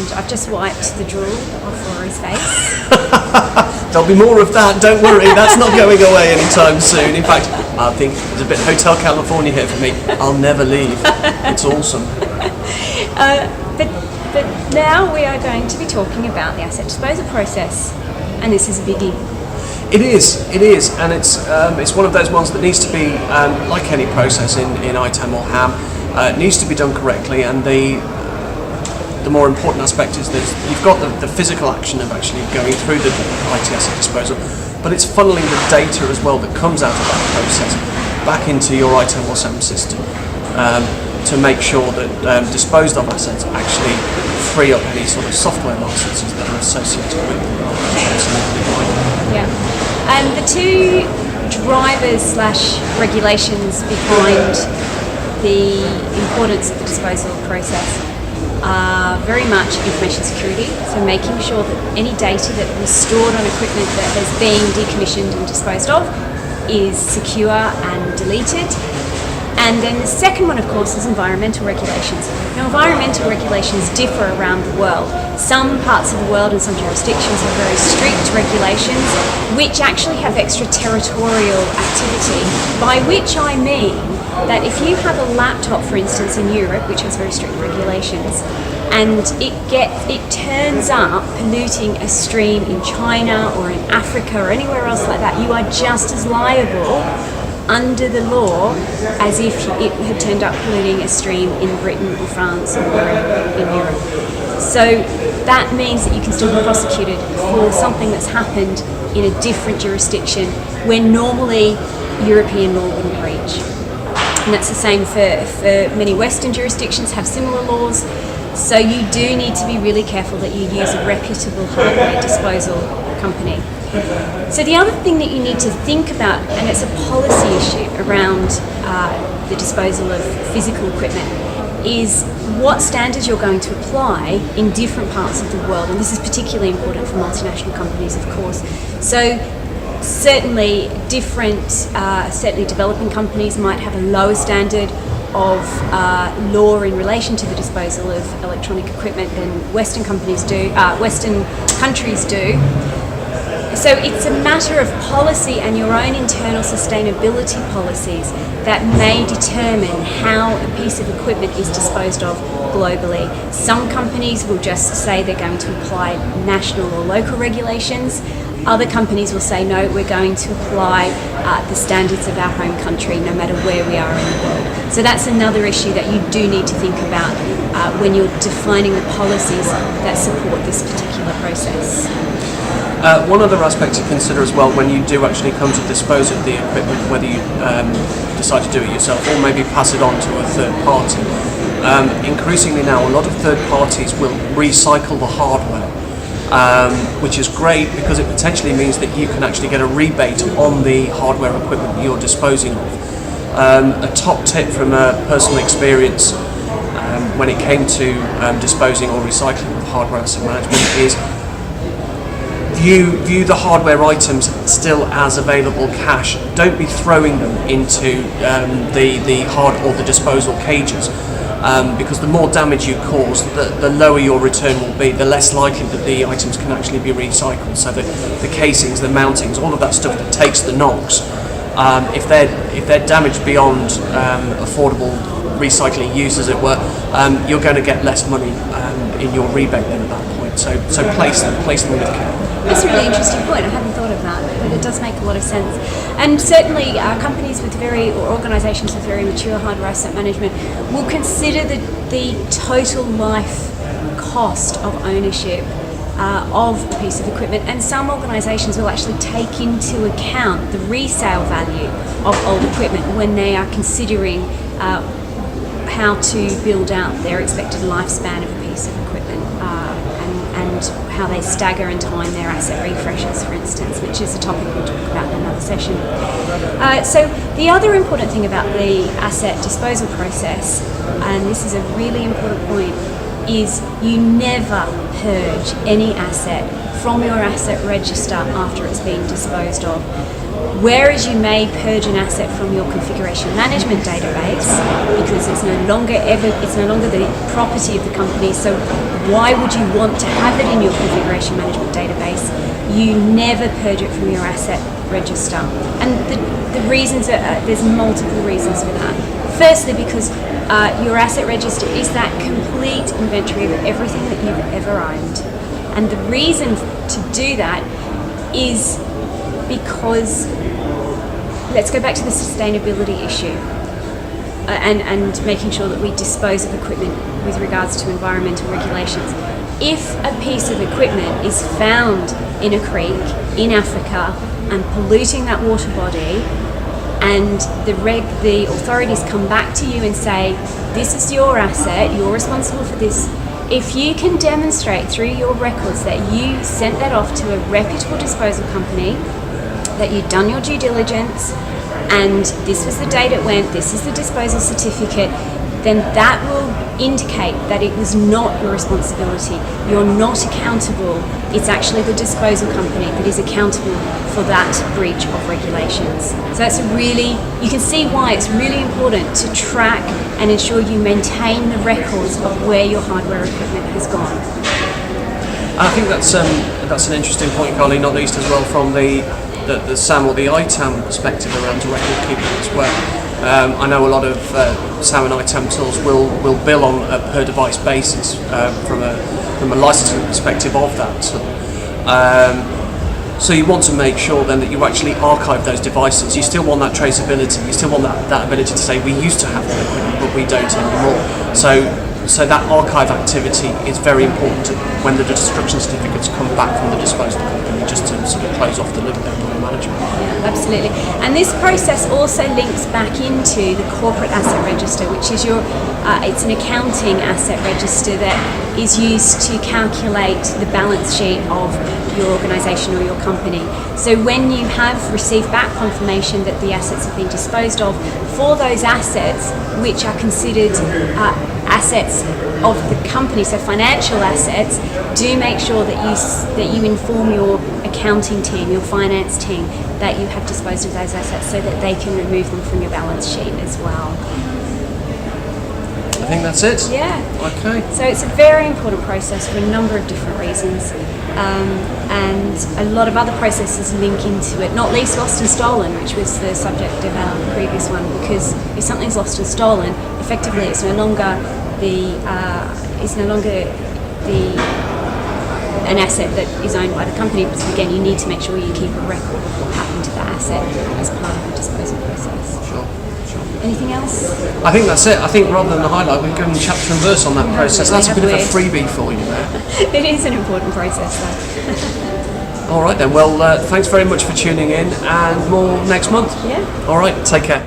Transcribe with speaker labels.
Speaker 1: and I've just wiped the drool off Rory's face.
Speaker 2: There'll be more of that, don't worry, that's not going away anytime soon. In fact, I think there's a bit of Hotel California here for me. I'll never leave. It's awesome.
Speaker 1: But now we are going to be talking about the asset disposal process, and this is a biggie.
Speaker 2: It is, and it's one of those ones that needs to be, like any process in ITAM or HAM, it needs to be done correctly, and the more important aspect is that you've got the physical action of actually going through the IT asset disposal, but it's funneling the data as well that comes out of that process back into your ITAM or SAM system to make sure that disposed of assets actually free up any sort of software licenses that are associated with them.
Speaker 1: Yeah, and the two drivers / regulations behind the importance of the disposal process are very much information security, so making sure that any data that was stored on equipment that has been decommissioned and disposed of is secure and deleted. And then the second one, of course, is environmental regulations. Now, environmental regulations differ around the world. Some parts of the world and some jurisdictions have very strict regulations which actually have extraterritorial activity, by which I mean that if you have a laptop, for instance, in Europe, which has very strict regulations, and it turns up polluting a stream in China or in Africa or anywhere else like that, you are just as liable under the law as if it had turned up polluting a stream in Britain or France or in Europe. So that means that you can still be prosecuted for something that's happened in a different jurisdiction where normally European law wouldn't reach. And that's the same for many Western jurisdictions have similar laws. So you do need to be really careful that you use a reputable hardware disposal company. So the other thing that you need to think about, and it's a policy issue around the disposal of physical equipment, is what standards you're going to apply in different parts of the world. And this is particularly important for multinational companies, of course. So certainly certainly developing companies might have a lower standard of law in relation to the disposal of electronic equipment than Western countries do. So it's a matter of policy and your own internal sustainability policies that may determine how a piece of equipment is disposed of globally. Some companies will just say they're going to apply national or local regulations. Other companies will say, no, we're going to apply the standards of our home country no matter where we are in the world. So that's another issue that you do need to think about when you're defining the policies that support this particular process.
Speaker 2: One other aspect to consider as well when you do actually come to dispose of the equipment, whether you decide to do it yourself or maybe pass it on to a third party. Increasingly now, a lot of third parties will recycle the hardware, which is great because it potentially means that you can actually get a rebate on the hardware equipment that you're disposing of. A top tip from a personal experience when it came to disposing or recycling of hardware asset management is view the hardware items still as available cash. Don't be throwing them into the hard or the disposal cages, because the more damage you cause, the lower your return will be, the less likely that the items can actually be recycled. So the casings, the mountings, all of that stuff that takes the knocks, if they're damaged beyond affordable recycling use, as it were, you're going to get less money in your rebate then at that point. So place them with care.
Speaker 1: That's a really interesting point. I hadn't thought of that, but it does make a lot of sense. And certainly companies with or organisations with very mature hardware asset management will consider the total life cost of ownership of a piece of equipment, and some organisations will actually take into account the resale value of old equipment when they are considering how to build out their expected lifespan of a piece of equipment, and how they stagger and time their asset refreshes, for instance, which is a topic we'll talk about in another session. So the other important thing about the asset disposal process, and this is a really important point, is you never purge any asset from your asset register after it's been disposed of. Whereas you may purge an asset from your configuration management database because it's no longer the property of the company, so why would you want to have it in your configuration management database? You never purge it from your asset register. And the reasons there's multiple reasons for that. Firstly, because your asset register is that complete inventory of everything that you've ever owned. And the reason to do that is because, let's go back to the sustainability issue and making sure that we dispose of equipment with regards to environmental regulations. If a piece of equipment is found in a creek in Africa and polluting that water body, and the authorities come back to you and say, this is your asset, you're responsible for this. If you can demonstrate through your records that you sent that off to a reputable disposal company, that you'd done your due diligence, and this was the date it went, this is the disposal certificate, then that will indicate that it was not your responsibility. You're not accountable. It's actually the disposal company that is accountable for that breach of regulations. So you can see why it's really important to track and ensure you maintain the records of where your hardware equipment has gone.
Speaker 2: I think that's an interesting point, Carly, not least as well from the SAM or the ITAM perspective around record keeping as well. I know a lot of SAM and ITAM tools will bill on a per device basis from a licensing perspective of that tool. So you want to make sure then that you actually archive those devices. You still want that traceability. You still want that ability to say we used to have that equipment, but we don't anymore. So that archive activity is very important when the destruction certificates come back from the disposal company, just to sort of close off the loop there for management.
Speaker 1: Yeah, absolutely. And this process also links back into the corporate asset register, which is it's an accounting asset register that is used to calculate the balance sheet of your organisation or your company. So when you have received back confirmation that the assets have been disposed of, for those assets which are considered assets of the company, so financial assets, do make sure that you inform your accounting team, your finance team, that you have disposed of those assets so that they can remove them from your balance sheet as well.
Speaker 2: I think that's it.
Speaker 1: Yeah.
Speaker 2: Okay.
Speaker 1: So it's a very important process for a number of different reasons, and a lot of other processes link into it, not least lost and stolen, which was the subject of our previous one, because if something's lost and stolen, effectively it's no longer an asset that is owned by the company, because again you need to make sure you keep a record of what happened to that asset as part of the disposal process.
Speaker 2: Sure.
Speaker 1: Anything else?
Speaker 2: I think that's it. I think rather than the highlight, we've given chapter and verse on that process. That's a bit of a freebie for you there.
Speaker 1: It is an important process though.
Speaker 2: All right then, well thanks very much for tuning in, and more next month.
Speaker 1: Yeah.
Speaker 2: All right, take care.